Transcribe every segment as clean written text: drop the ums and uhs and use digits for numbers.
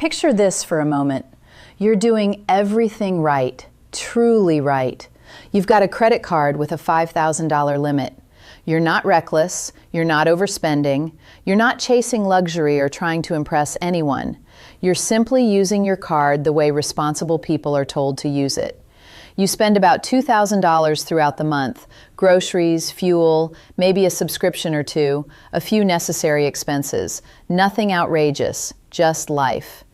Picture this for a moment. You're doing everything right, truly right. You've got a credit card with a $5,000 limit. You're not reckless, you're not overspending, you're not chasing luxury or trying to impress anyone. You're simply using your card the way responsible people are told to use it. You spend about $2,000 throughout the month: groceries, fuel, maybe a subscription or two, a few necessary expenses. Nothing outrageous, just life.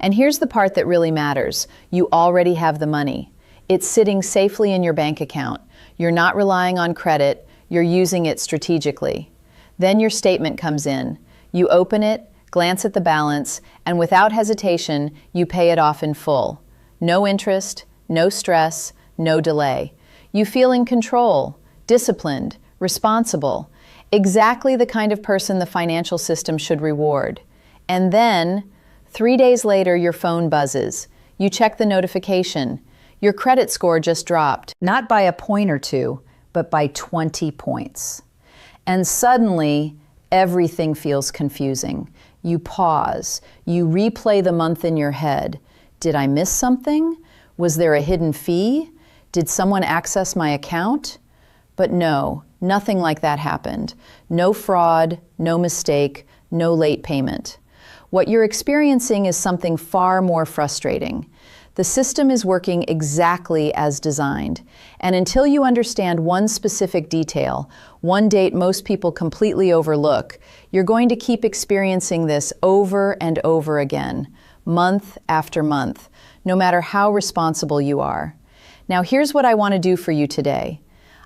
And here's the part that really matters. You already have the money. It's sitting safely in your bank account. You're not relying on credit, you're using it strategically. Then your statement comes in. You open it, glance at the balance, and without hesitation, you pay it off in full. No interest, no stress, no delay. You feel in control, disciplined, responsible, exactly the kind of person the financial system should reward. And then, 3 days later, your phone buzzes. You check the notification. Your credit score just dropped, not by a point or two, but by 20 points. And suddenly, everything feels confusing. You pause. You replay the month in your head. Did I miss something? Was there a hidden fee? Did someone access my account? But no, nothing like that happened. No fraud, no mistake, no late payment. What you're experiencing is something far more frustrating. The system is working exactly as designed, and until you understand one specific detail, one date most people completely overlook, you're going to keep experiencing this over and over again, month after month, no matter how responsible you are. Now here's what I want to do for you today.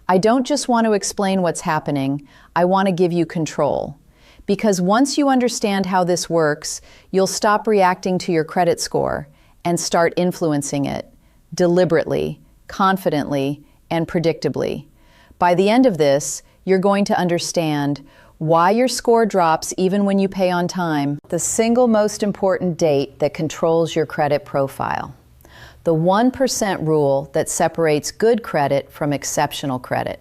I don't just want to explain what's happening, I want to give you control. Because once you understand how this works, you'll stop reacting to your credit score and start influencing it, deliberately, confidently, and predictably. By the end of this, you're going to understand why your score drops even when you pay on time, the single most important date that controls your credit profile, the 1% rule that separates good credit from exceptional credit,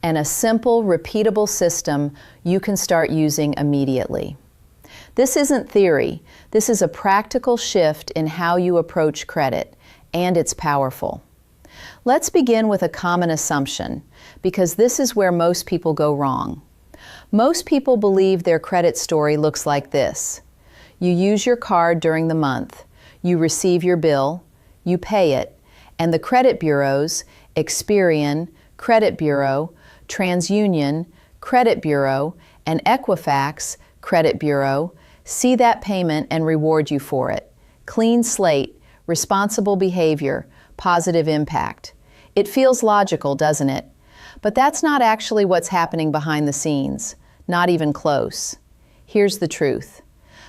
and a simple, repeatable system you can start using immediately. This isn't theory. This is a practical shift in how you approach credit, and it's powerful. Let's begin with a common assumption, because this is where most people go wrong. Most people believe their credit story looks like this. You use your card during the month, you receive your bill, you pay it, and the credit bureaus, Experian, Credit Bureau, TransUnion, Credit Bureau, and Equifax, Credit Bureau, see that payment and reward you for it. Clean slate, responsible behavior, positive impact. It feels logical, doesn't it? But that's not actually what's happening behind the scenes, not even close. Here's the truth.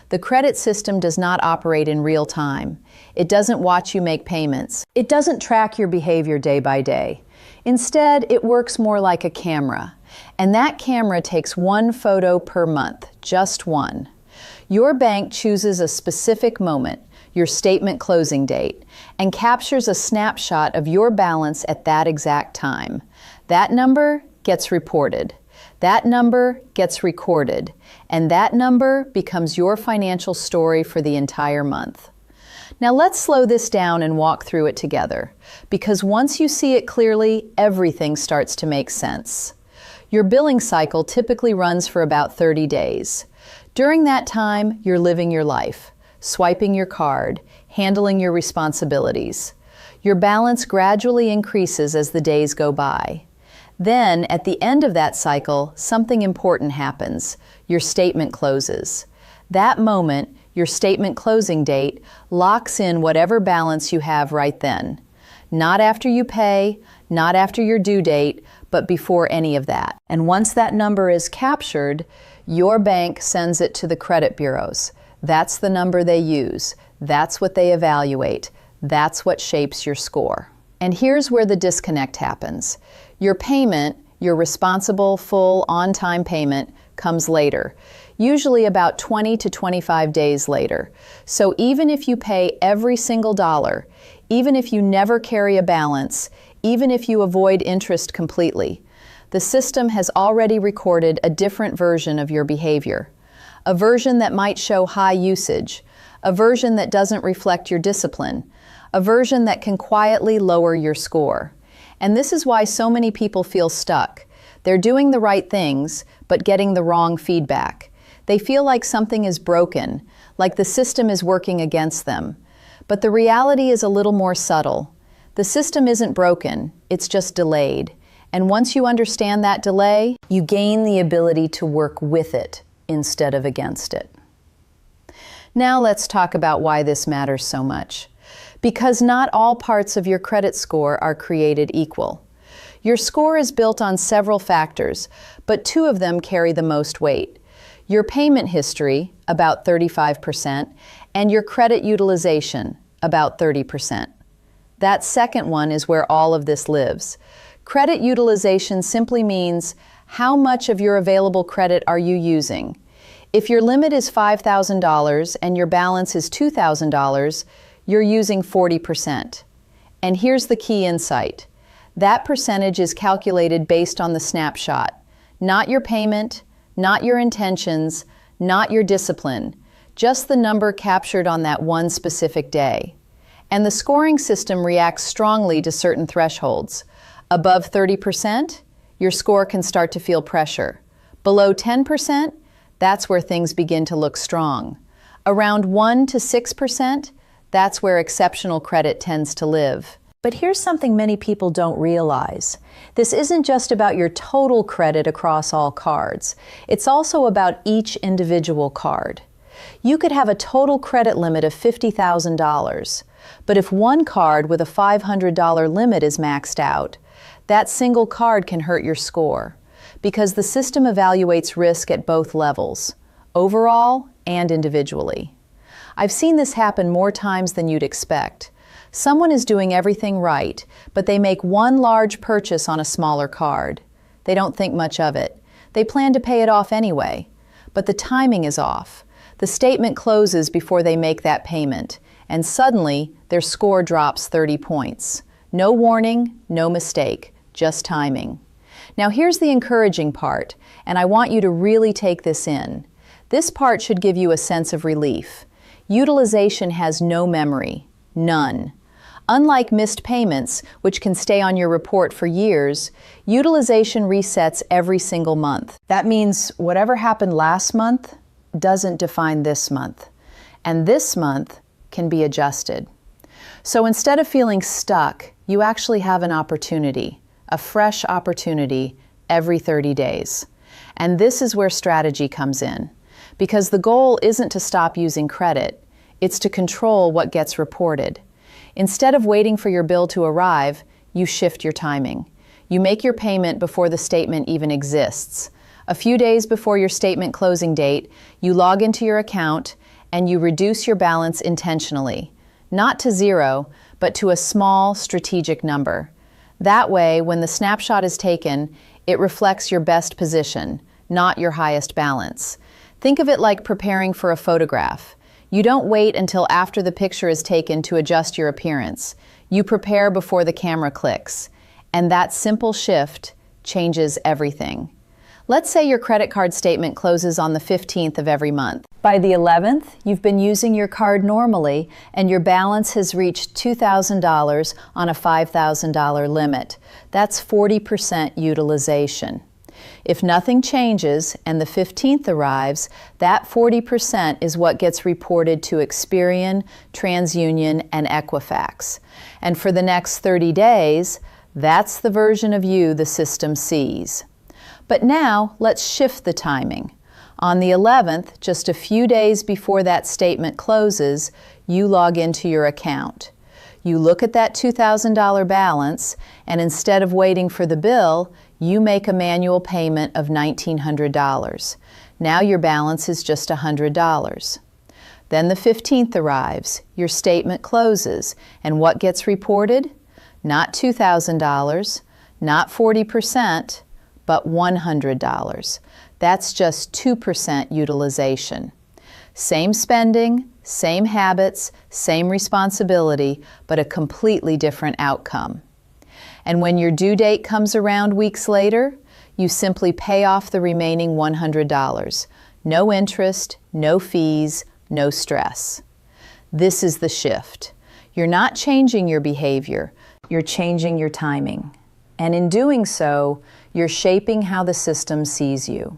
The credit system does not operate in real time. It doesn't watch you make payments. It doesn't track your behavior day by day. Instead, it works more like a camera. And that camera takes one photo per month, just one. Your bank chooses a specific moment, your statement closing date, and captures a snapshot of your balance at that exact time. That number gets reported. That number gets recorded. And that number becomes your financial story for the entire month. Now let's slow this down and walk through it together, because once you see it clearly, everything starts to make sense. Your billing cycle typically runs for about 30 days. During that time, you're living your life, swiping your card, handling your responsibilities. Your balance gradually increases as the days go by. Then, at the end of that cycle, something important happens. Your statement closes. That moment, your statement closing date, locks in whatever balance you have right then. Not after you pay, not after your due date, but before any of that. And once that number is captured, your bank sends it to the credit bureaus. That's the number they use. That's what they evaluate. That's what shapes your score. And here's where the disconnect happens. Your payment, your responsible, full, on-time payment, comes later, usually about 20 to 25 days later. So even if you pay every single dollar, even if you never carry a balance, even if you avoid interest completely, the system has already recorded a different version of your behavior. A version that might show high usage, a version that doesn't reflect your discipline, a version that can quietly lower your score. And this is why so many people feel stuck. They're doing the right things, but getting the wrong feedback. They feel like something is broken, like the system is working against them. But the reality is a little more subtle. The system isn't broken, it's just delayed. And once you understand that delay, you gain the ability to work with it instead of against it. Now let's talk about why this matters so much. Because not all parts of your credit score are created equal. Your score is built on several factors, but two of them carry the most weight. Your payment history, about 35%, and your credit utilization, about 30%. That second one is where all of this lives. Credit utilization simply means how much of your available credit are you using. If your limit is $5,000 and your balance is $2,000, you're using 40%. And here's the key insight. That percentage is calculated based on the snapshot, not your payment, not your intentions, not your discipline, just the number captured on that one specific day. And the scoring system reacts strongly to certain thresholds. Above 30%, your score can start to feel pressure. Below 10%, that's where things begin to look strong. Around 1 to 6%, that's where exceptional credit tends to live. But here's something many people don't realize. This isn't just about your total credit across all cards. It's also about each individual card. You could have a total credit limit of $50,000, but if one card with a $500 limit is maxed out, that single card can hurt your score, because the system evaluates risk at both levels, overall and individually. I've seen this happen more times than you'd expect. Someone is doing everything right, but they make one large purchase on a smaller card. They don't think much of it. They plan to pay it off anyway, but the timing is off. The statement closes before they make that payment, and suddenly their score drops 30 points. No warning, no mistake, just timing. Now here's the encouraging part, and I want you to really take this in. This part should give you a sense of relief. Utilization has no memory, none. Unlike missed payments, which can stay on your report for years, utilization resets every single month. That means whatever happened last month doesn't define this month, and this month can be adjusted. So instead of feeling stuck, you actually have an opportunity, a fresh opportunity every 30 days. And this is where strategy comes in, because the goal isn't to stop using credit, it's to control what gets reported. Instead of waiting for your bill to arrive, you shift your timing. You make your payment before the statement even exists. A few days before your statement closing date, you log into your account and you reduce your balance intentionally, not to zero, but to a small strategic number. That way, when the snapshot is taken, it reflects your best position, not your highest balance. Think of it like preparing for a photograph. You don't wait until after the picture is taken to adjust your appearance. You prepare before the camera clicks. And that simple shift changes everything. Let's say your credit card statement closes on the 15th of every month. By the 11th, you've been using your card normally and your balance has reached $2,000 on a $5,000 limit. That's 40% utilization. If nothing changes and the 15th arrives, that 40% is what gets reported to Experian, TransUnion, and Equifax. And for the next 30 days, that's the version of you the system sees. But now, let's shift the timing. On the 11th, just a few days before that statement closes, you log into your account. You look at that $2,000 balance, and instead of waiting for the bill, you make a manual payment of $1,900. Now your balance is just $100. Then the 15th arrives, your statement closes, and what gets reported? Not $2,000, not 40%, but $100. That's just 2% utilization. Same spending, same habits, same responsibility, but a completely different outcome. And when your due date comes around weeks later, you simply pay off the remaining $100. No interest, no fees, no stress. This is the shift. You're not changing your behavior, you're changing your timing. And in doing so, you're shaping how the system sees you.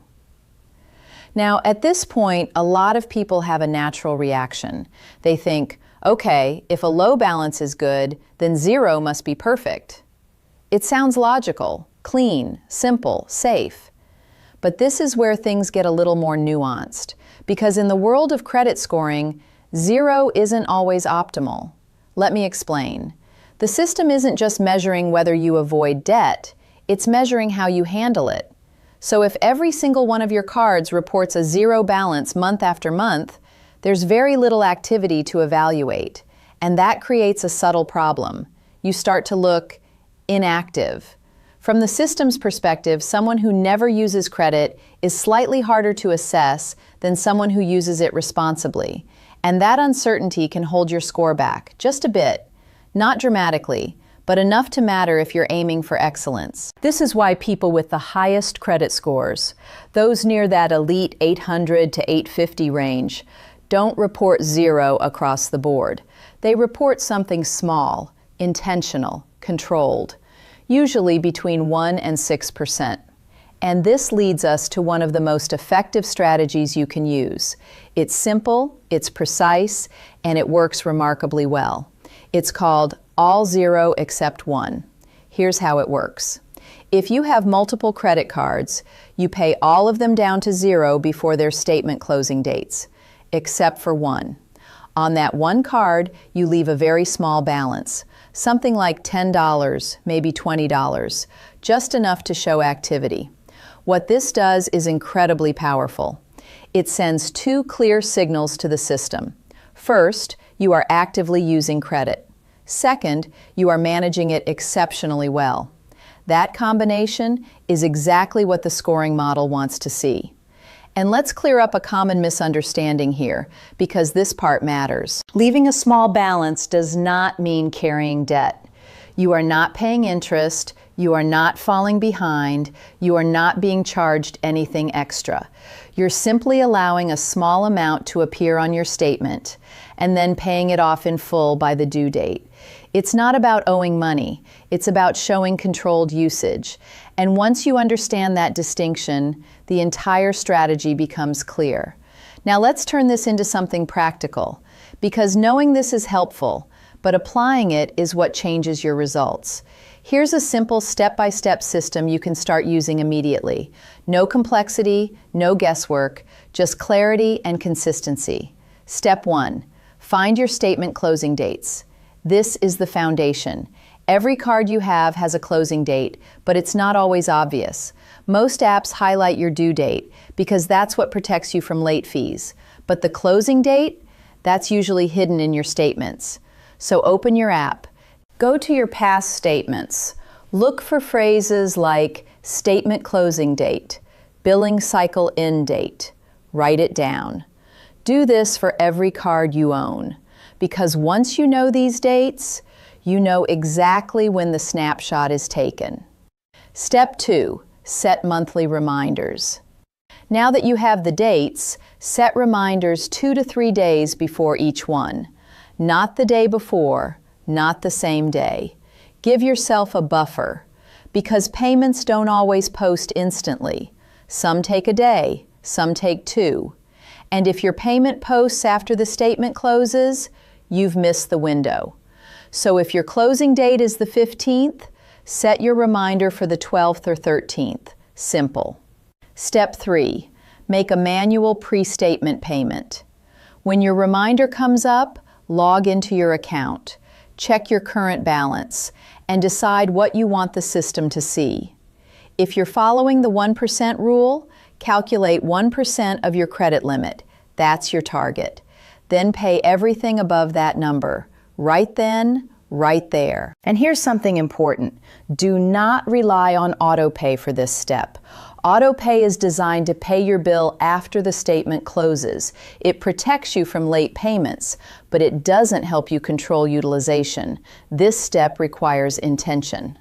Now, at this point, a lot of people have a natural reaction. They think, okay, if a low balance is good, then zero must be perfect. It sounds logical, clean, simple, safe. But this is where things get a little more nuanced, because in the world of credit scoring, zero isn't always optimal. Let me explain. The system isn't just measuring whether you avoid debt, it's measuring how you handle it. So if every single one of your cards reports a zero balance month after month, there's very little activity to evaluate, and that creates a subtle problem. You start to look inactive. From the system's perspective, someone who never uses credit is slightly harder to assess than someone who uses it responsibly. And that uncertainty can hold your score back, just a bit. Not dramatically, but enough to matter if you're aiming for excellence. This is why people with the highest credit scores, those near that elite 800 to 850 range, don't report zero across the board. They report something small, intentional, controlled, usually between 1% and 6%. And this leads us to one of the most effective strategies you can use. It's simple, it's precise, and it works remarkably well. It's called all zero except one. Here's how it works. If you have multiple credit cards, you pay all of them down to zero before their statement closing dates, except for one. On that one card, you leave a very small balance, something like $10, maybe $20, just enough to show activity. What this does is incredibly powerful. It sends two clear signals to the system. First, you are actively using credit. Second, you are managing it exceptionally well. That combination is exactly what the scoring model wants to see. And let's clear up a common misunderstanding here, because this part matters. Leaving a small balance does not mean carrying debt. You are not paying interest, you are not falling behind, you are not being charged anything extra. You're simply allowing a small amount to appear on your statement and then paying it off in full by the due date. It's not about owing money, it's about showing controlled usage. And once you understand that distinction, the entire strategy becomes clear. Now let's turn this into something practical, because knowing this is helpful, but applying it is what changes your results. Here's a simple step-by-step system you can start using immediately. No complexity, no guesswork, just clarity and consistency. Step 1, find your statement closing dates. This is the foundation. Every card you have has a closing date, but it's not always obvious. Most apps highlight your due date because that's what protects you from late fees. But the closing date, that's usually hidden in your statements. So open your app. Go to your past statements. Look for phrases like statement closing date, billing cycle end date. Write it down. Do this for every card you own, because once you know these dates, you know exactly when the snapshot is taken. Step 2, set monthly reminders. Now that you have the dates, set reminders 2 to 3 days before each one. Not the day before, not the same day. Give yourself a buffer, because payments don't always post instantly. Some take a day, some take 2. And if your payment posts after the statement closes, you've missed the window. So if your closing date is the 15th, set your reminder for the 12th or 13th. Simple. Step 3, make a manual pre-statement payment. When your reminder comes up, log into your account, check your current balance, and decide what you want the system to see. If you're following the 1% rule, calculate 1% of your credit limit. That's your target. Then pay everything above that number. Right then, right there. And here's something important. Do not rely on autopay for this step. Autopay is designed to pay your bill after the statement closes. It protects you from late payments, but it doesn't help you control utilization. This step requires intention.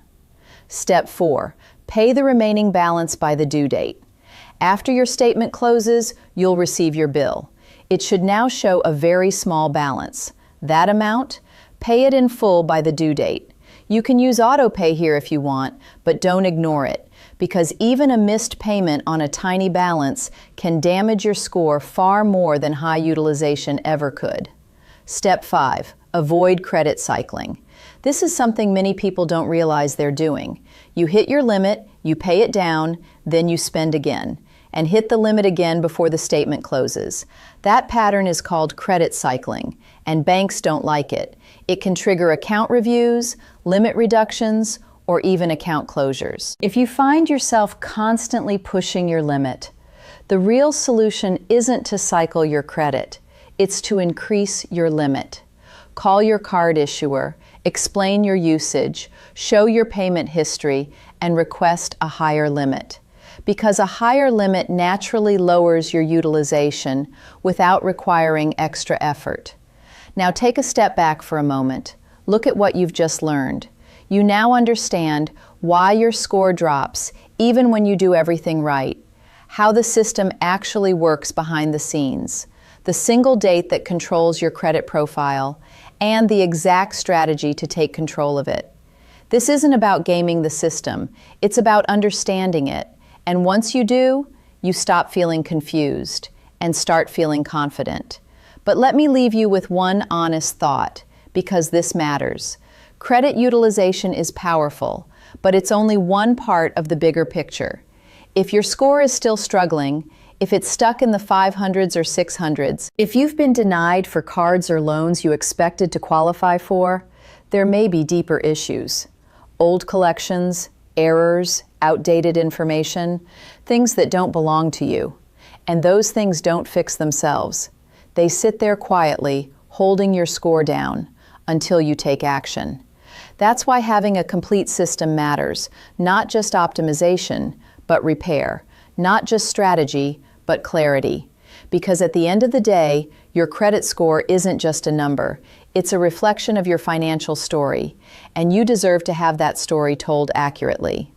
Step 4, pay the remaining balance by the due date. After your statement closes, you'll receive your bill. It should now show a very small balance, That amount? Pay it in full by the due date. You can use auto pay here if you want, but don't ignore it, because even a missed payment on a tiny balance can damage your score far more than high utilization ever could. Step 5. Avoid credit cycling. This is something many people don't realize they're doing. You hit your limit, you pay it down, then you spend again, and hit the limit again before the statement closes. That pattern is called credit cycling, and banks don't like it. It can trigger account reviews, limit reductions, or even account closures. If you find yourself constantly pushing your limit, the real solution isn't to cycle your credit. It's to increase your limit. Call your card issuer, explain your usage, show your payment history, and request a higher limit. Because a higher limit naturally lowers your utilization without requiring extra effort. Now take a step back for a moment. Look at what you've just learned. You now understand why your score drops even when you do everything right, how the system actually works behind the scenes, the single date that controls your credit profile, and the exact strategy to take control of it. This isn't about gaming the system, it's about understanding it. And once you do, you stop feeling confused and start feeling confident. But let me leave you with one honest thought, because this matters. Credit utilization is powerful, but it's only one part of the bigger picture. If your score is still struggling, if it's stuck in the 500s or 600s, if you've been denied for cards or loans you expected to qualify for, there may be deeper issues. Old collections, errors, outdated information, things that don't belong to you. And those things don't fix themselves. They sit there quietly, holding your score down until you take action. That's why having a complete system matters, not just optimization, but repair, not just strategy, but clarity. Because at the end of the day, your credit score isn't just a number, it's a reflection of your financial story, and you deserve to have that story told accurately.